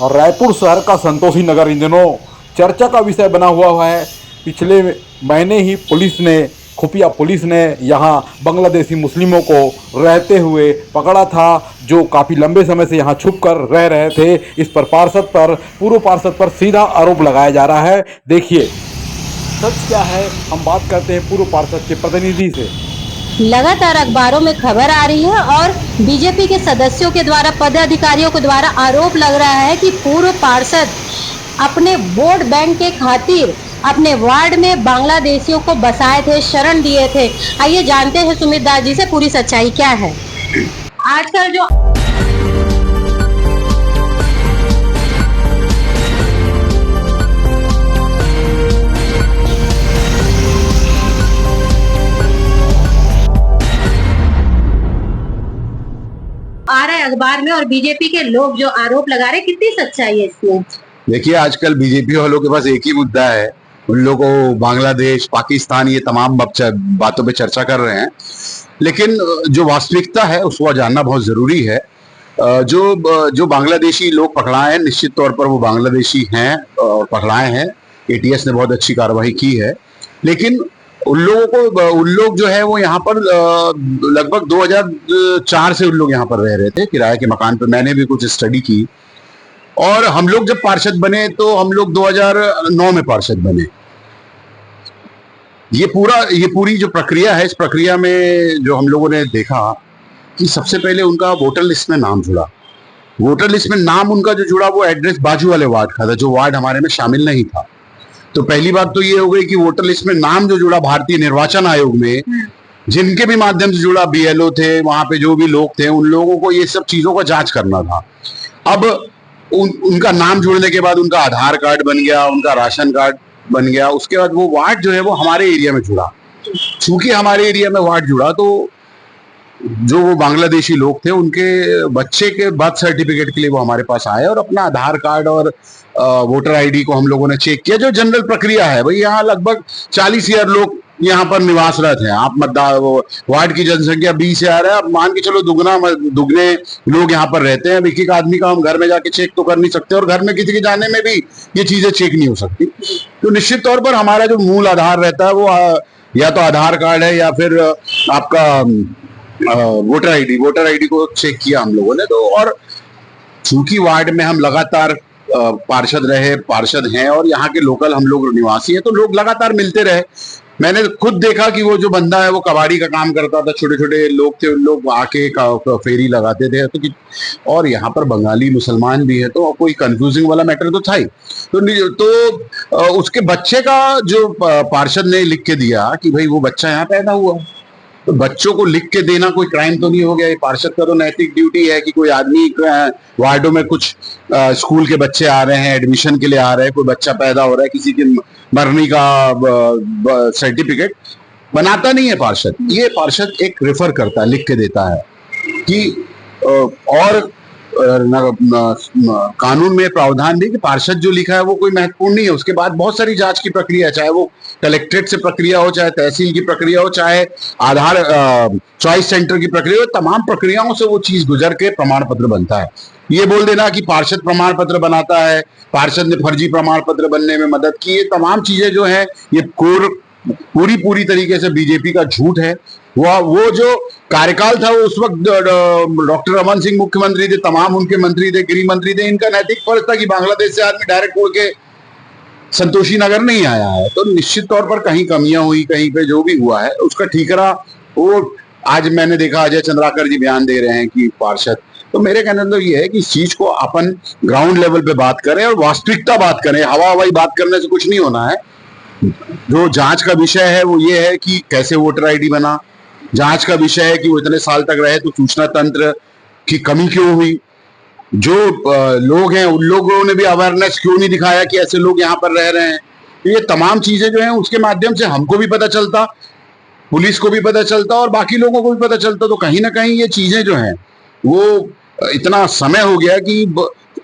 और रायपुर शहर का संतोषी नगर इन दिनों चर्चा का विषय बना हुआ है। पिछले महीने ही खुफिया पुलिस ने यहाँ बांग्लादेशी मुस्लिमों को रहते हुए पकड़ा था, जो काफ़ी लंबे समय से यहाँ छुप कर रह रहे थे। इस पर पूर्व पार्षद पर सीधा आरोप लगाया जा रहा है। देखिए सच क्या है, हम बात करते हैं पूर्व पार्षद के प्रतिनिधि से। लगातार अखबारों में खबर आ रही है और बीजेपी के सदस्यों के द्वारा, पदाधिकारियों के द्वारा आरोप लग रहा है कि पूर्व पार्षद अपने वोट बैंक के खातिर अपने वार्ड में बांग्लादेशियों को बसाए थे, शरण दिए थे। आइए जानते हैं सुमित दास जी से पूरी सच्चाई क्या है। आजकल जो आ रहा है अखबार में और बीजेपी के लोग जो आरोप लगा रहे हैं, कितनी सच्चाई है इसमें? देखिए, आजकल बीजेपी वालों के पास एक ही मुद्दा है। उन लोगों को बांग्लादेश, पाकिस्तान, ये तमाम बातों पे चर्चा कर रहे हैं, लेकिन जो वास्तविकता है उसको जानना बहुत जरूरी है। जो बांग्लादेशी लोग पकड़ाए हैं, निश्चित तौर पर वो बांग्लादेशी हैं और पकड़ाए हैं। एटीएस ने बहुत अच्छी कार्रवाई की है, लेकिन उन लोग जो है वो यहाँ पर लगभग 2004 से उन लोग यहाँ पर रह रहे थे किराए के मकान पर। मैंने भी कुछ स्टडी की, और हम लोग जब पार्षद बने तो हम लोग 2009 में पार्षद बने। ये पूरी जो प्रक्रिया है, इस प्रक्रिया में जो हम लोगों ने देखा कि सबसे पहले उनका वोटर लिस्ट में नाम जुड़ा। वोटर लिस्ट में नाम उनका जो जुड़ा वो एड्रेस बाजू वाले वार्ड का था, जो वार्ड हमारे में शामिल नहीं था। तो पहली बात तो ये हो गई कि वोटर लिस्ट में नाम जो जुड़ा भारतीय निर्वाचन आयोग में, जिनके भी माध्यम से जुड़ा, बीएलओ थे, वहां पे जो भी लोग थे, उन लोगों को ये सब चीजों का जांच करना था। अब उनका नाम जुड़ने के बाद उनका आधार कार्ड बन गया, उनका राशन कार्ड बन गया। उसके बाद वो वार्ड जो है वो हमारे एरिया में जुड़ा। चूंकि हमारे एरिया में वार्ड जुड़ा, तो जो वो बांग्लादेशी लोग थे, उनके बच्चे के बर्थ सर्टिफिकेट के लिए वो हमारे पास आए और अपना आधार कार्ड और वोटर आईडी को हम लोगों ने चेक किया। जो जनरल प्रक्रिया है भाई, यहाँ लगभग 40,000 लोग यहाँ पर निवासरत हैं। आप वार्ड की जनसंख्या 20,000 है, आप मान के चलो दुगने लोग यहाँ पर रहते हैं। एक एक आदमी का हम घर में जाके चेक तो कर नहीं सकते, और घर में किसी के जाने में भी ये चीजें चेक नहीं हो सकती। तो निश्चित तौर पर हमारा जो मूल आधार रहता है वो या तो आधार कार्ड है या फिर आपका वोटर आईडी को चेक किया हम लोगों ने। तो और चूंकि वार्ड में हम लगातार पार्षद हैं और यहाँ के लोकल हम लोग निवासी हैं, तो लोग लगातार मिलते रहे। मैंने खुद देखा कि वो जो बंदा है वो कबाड़ी का काम करता था, छोटे छोटे लोग थे, उन लोग आके फेरी लगाते थे। और यहाँ पर बंगाली मुसलमान भी है, तो कोई कंफ्यूजिंग वाला मैटर तो था ही। तो उसके बच्चे का जो पार्षद ने लिख के दिया कि भाई वो बच्चा यहाँ पैदा हुआ, तो बच्चों को लिख के देना कोई क्राइम तो नहीं हो गया? ये पार्षद का तो नैतिक ड्यूटी है कि कोई आदमी वार्डों में कुछ स्कूल के बच्चे आ रहे हैं, एडमिशन के लिए आ रहे हैं, कोई बच्चा पैदा हो रहा है, किसी के मरने का सर्टिफिकेट बनाता नहीं है पार्षद। ये पार्षद एक रेफर करता है, लिख के देता है कि और कानून में प्रावधान भी कि पार्षद जो लिखा है वो कोई महत्वपूर्ण नहीं है। उसके बाद बहुत सारी जांच की प्रक्रिया है, चाहे वो कलेक्ट्रेट से प्रक्रिया हो, चाहे तहसील की प्रक्रिया हो, चाहे आधार चॉइस सेंटर की प्रक्रिया हो। तमाम प्रक्रियाओं से वो चीज गुजर के प्रमाण पत्र बनता है। ये बोल देना कि पार्षद प्रमाण पत्र बनाता है, पार्षद ने फर्जी प्रमाण पत्र बनने में मदद की, ये तमाम चीजें जो है ये पूरी तरीके से बीजेपी का झूठ है। वो जो कार्यकाल था वो उस वक्त डॉक्टर रमन सिंह मुख्यमंत्री थे, तमाम उनके मंत्री थे, गृह मंत्री थे। इनका नैतिक फर्ज था कि बांग्लादेश से आदमी डायरेक्ट उड़ के संतोषी नगर नहीं आया है। तो निश्चित तौर पर कहीं कमियां हुई, कहीं पे जो भी हुआ है उसका ठीकरा वो आज मैंने देखा अजय चंद्राकर जी बयान दे रहे हैं कि पार्षद। तो मेरे कहने तो ये है कि इस चीज को अपन ग्राउंड लेवल पे बात करें और वास्तविकता बात करें। हवाई बात करने से कुछ नहीं होना है। जो जांच का विषय है वो ये है कि कैसे वोटर आईडी बना, जांच का विषय है कि वो इतने साल तक रहे तो सूचना तंत्र की कमी क्यों हुई, जो लोग हैं उन लोगों ने भी अवेयरनेस क्यों नहीं दिखाया कि ऐसे लोग यहाँ पर रह रहे हैं। तो ये तमाम चीजें जो हैं उसके माध्यम से हमको भी पता चलता, पुलिस को भी पता चलता और बाकी लोगों को भी पता चलता। तो कहीं ना कहीं ये चीजें जो हैं वो इतना समय हो गया कि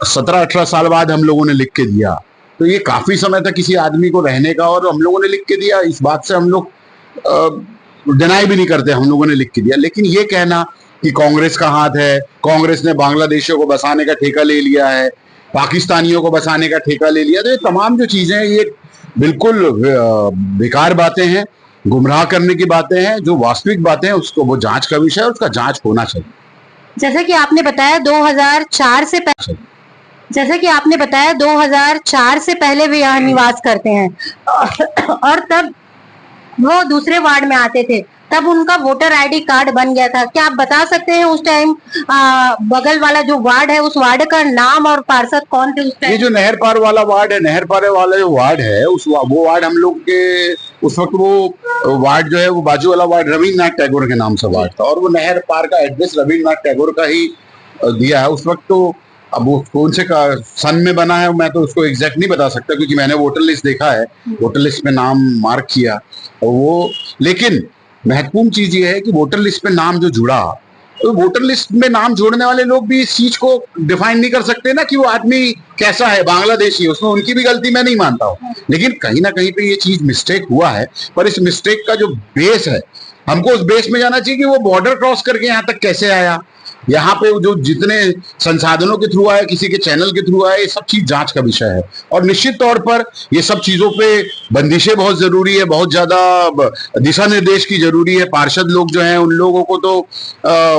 17-18 साल बाद हम लोगों ने लिख के दिया, तो ये काफी समय था किसी आदमी को रहने का, और हम लोगों ने लिख के दिया। इस बात से हम लोग डिनाई भी नहीं करते, हम लोगों ने लिख के दिया। लेकिन ये कहना कि कांग्रेस का हाथ है, कांग्रेस ने बांग्लादेशियों को बसाने का ठेका ले लिया है, पाकिस्तानियों को बसाने का ठेका ले लिया। तो ये तमाम जो चीजें हैं ये बिल्कुल बेकार बातें हैं, गुमराह करने की बातें हैं। जो वास्तविक बातें हैं उसको वो जांच का विषय है, उसका जांच होना चाहिए। जैसा कि आपने बताया 2004 से पहले, जैसा कि आपने बताया 2004 से पहले वे यहाँ निवास करते हैं और तब वो दूसरे वार्ड में आते थे, तब उनका वोटर आईडी कार्ड बन गया था। क्या आप बता सकते हैं उस टाइम बगल वाला जो वार्ड है उस वार्ड का नाम और पार्षद कौन थे उस टाइम? ये जो नहर पार वाला वार्ड है, नहर पार वाला जो वार्ड है वो वार्ड हम लोग के उस वक्त वो वार्ड जो है वो बाजू वाला वार्ड रविन्द्रनाथ टैगोर के नाम से वार्ड था और वो नहर पार का एड्रेस रविन्द्रनाथ टैगोर का ही दिया है उस वक्त। तो अब वो कौन से सन में बना है मैं तो उसको एग्जैक्ट नहीं बता सकता, क्योंकि मैंने वोटर लिस्ट देखा है, वोटर लिस्ट में नाम मार्क किया और वो। लेकिन महत्वपूर्ण चीज ये है कि वोटर लिस्ट में नाम जो जुड़ा, तो वोटर लिस्ट में नाम जोड़ने वाले लोग भी इस चीज को डिफाइन नहीं कर सकते ना कि वो आदमी कैसा है, बांग्लादेशी है, उसमें उनकी भी गलती मैं नहीं मानता हूँ। लेकिन कहीं ना कहीं पे ये चीज मिस्टेक हुआ है, पर इस मिस्टेक का जो बेस है हमको उस बेस में जाना चाहिए कि वो बॉर्डर क्रॉस करके यहाँ तक कैसे आया, यहाँ पे जो जितने संसाधनों के थ्रू आया, किसी के चैनल के थ्रू आया, ये सब चीज जांच का विषय है। और निश्चित तौर पर ये सब चीजों पे बंदिशें बहुत जरूरी है, बहुत ज्यादा दिशा निर्देश की जरूरी है। पार्षद लोग जो हैं उन लोगों को तो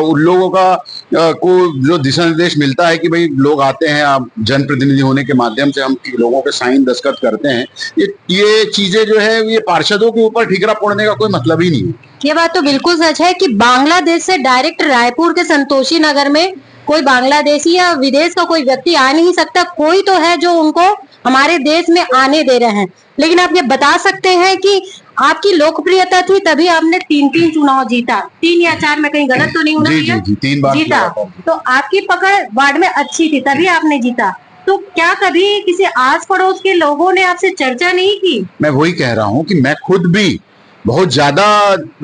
उन लोगों का को जो दिशा निर्देश मिलता है कि भाई लोग आते हैं, आप जनप्रतिनिधि होने के माध्यम से हम लोगों के साइन दस्तखत करते हैं, ये चीजें जो है ये पार्षदों के ऊपर ठीकरा पड़ने का कोई मतलब ही नहीं है। ये बात तो बिल्कुल सच है कि बांग्लादेश से डायरेक्ट रायपुर के संतोषी नगर में कोई बांग्लादेशी या विदेश का कोई व्यक्ति आ नहीं सकता। कोई तो है जो उनको हमारे देश में आने दे रहे हैं। लेकिन आप ये बता सकते हैं कि आपकी लोकप्रियता थी तभी आपने 3 चुनाव जीता, 3 या 4 में कहीं गलत तो नहीं होना चाहिए? जी, 3 बार जीता। तो आपकी पकड़ वार्ड में अच्छी थी तभी आपने जीता। तो क्या कभी किसी आस पड़ोस के लोगों ने आपसे चर्चा नहीं की? मैं वही कह रहा हूँ कि मैं खुद भी बहुत ज्यादा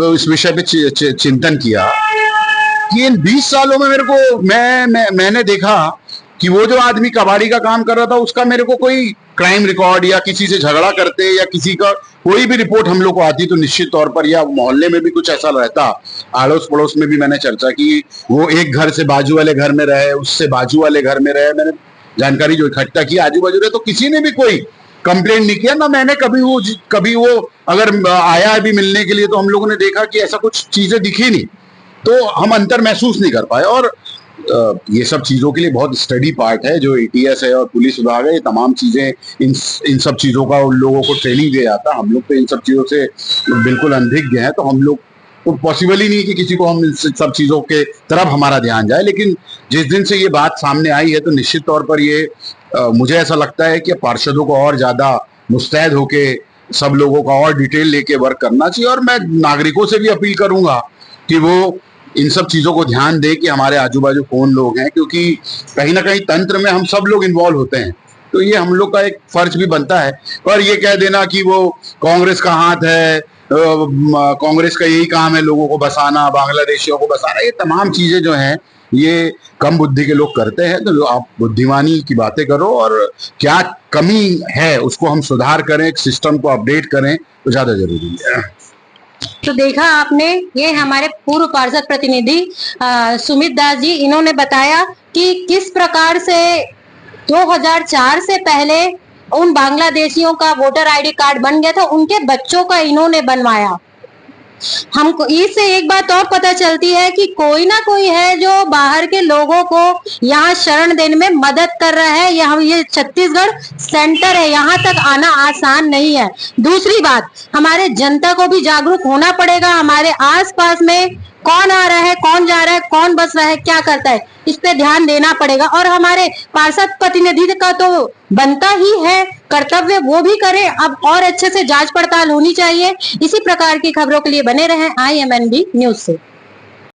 इस विषय पे चिंतन किया कि इन 20 सालों में मेरे को मैंने देखा कि वो जो आदमी कबाड़ी का काम कर रहा था उसका मेरे को कोई क्राइम रिकॉर्ड या किसी से झगड़ा करते या किसी का कोई भी रिपोर्ट हम लोग को आती तो निश्चित तौर पर, या मोहल्ले में भी कुछ ऐसा रहता, आड़ोस पड़ोस में भी मैंने चर्चा की, वो एक घर से बाजू वाले घर में रहे, उससे बाजू वाले घर में रहे, मैंने जानकारी जो इकट्ठा की आजू बाजू रहे, तो किसी ने भी कोई कंप्लेंट नहीं किया ना। मैंने कभी वो अगर आया भी मिलने के लिए तो हम लोगों ने देखा कि ऐसा कुछ चीजें दिखी नहीं, तो हम अंतर महसूस नहीं कर पाए। और ये सब चीजों के लिए बहुत स्टडी पार्ट है जो एटीएस है और पुलिस विभाग है, ये तमाम चीजें इन सब चीजों का उन लोगों को ट्रेनिंग दिया जाता है। हम लोग तो इन सब चीजों से बिल्कुल अनभिज्ञ हैं, तो हम लोग तो पॉसिबल ही नहीं कि किसी को हम इन सब चीजों के तरफ हमारा ध्यान जाए। लेकिन जिस दिन से ये बात सामने आई है तो निश्चित तौर पर ये मुझे ऐसा लगता है कि पार्षदों को और ज्यादा मुस्तैद होके सब लोगों का और डिटेल लेके वर्क करना चाहिए। और मैं नागरिकों से भी अपील करूंगा कि वो इन सब चीजों को ध्यान दे कि हमारे आजू बाजू कौन लोग हैं, क्योंकि कहीं ना कहीं तंत्र में हम सब लोग इन्वॉल्व होते हैं, तो ये हम लोग का एक फर्ज भी बनता है। पर ये कह देना कि वो कांग्रेस का हाथ है, कांग्रेस का यही काम है लोगों को बसाना, बांग्लादेशियों को बसाना, ये तमाम चीजें जो हैं ये कम बुद्धि के लोग करते हैं। तो आप बुद्धिमानी की बातें करो और क्या कमी है उसको हम सुधार करें, सिस्टम को अपडेट करें, तो ज्यादा जरूरी है। तो देखा आपने, ये हमारे पूर्व पार्षद प्रतिनिधि सुमित दास जी, इन्होंने बताया कि किस प्रकार से 2004 से पहले उन बांग्लादेशियों का वोटर आईडी कार्ड बन गया था, उनके बच्चों का इन्होंने बनवाया। हमको इससे एक बात और पता चलती है कि कोई ना कोई है जो बाहर के लोगों को यहाँ शरण देने में मदद कर रहा है। ये छत्तीसगढ़ सेंटर है, यहाँ तक आना आसान नहीं है। दूसरी बात, हमारे जनता को भी जागरूक होना पड़ेगा। हमारे आसपास में कौन आ रहा है, कौन जा रहा है, कौन बस रहा है, क्या करता है, इस पे ध्यान देना पड़ेगा। और हमारे पार्षद प्रतिनिधि का तो बनता ही है कर्तव्य, वो भी करें। अब और अच्छे से जांच पड़ताल होनी चाहिए। इसी प्रकार की खबरों के लिए बने रहें IMNB न्यूज से।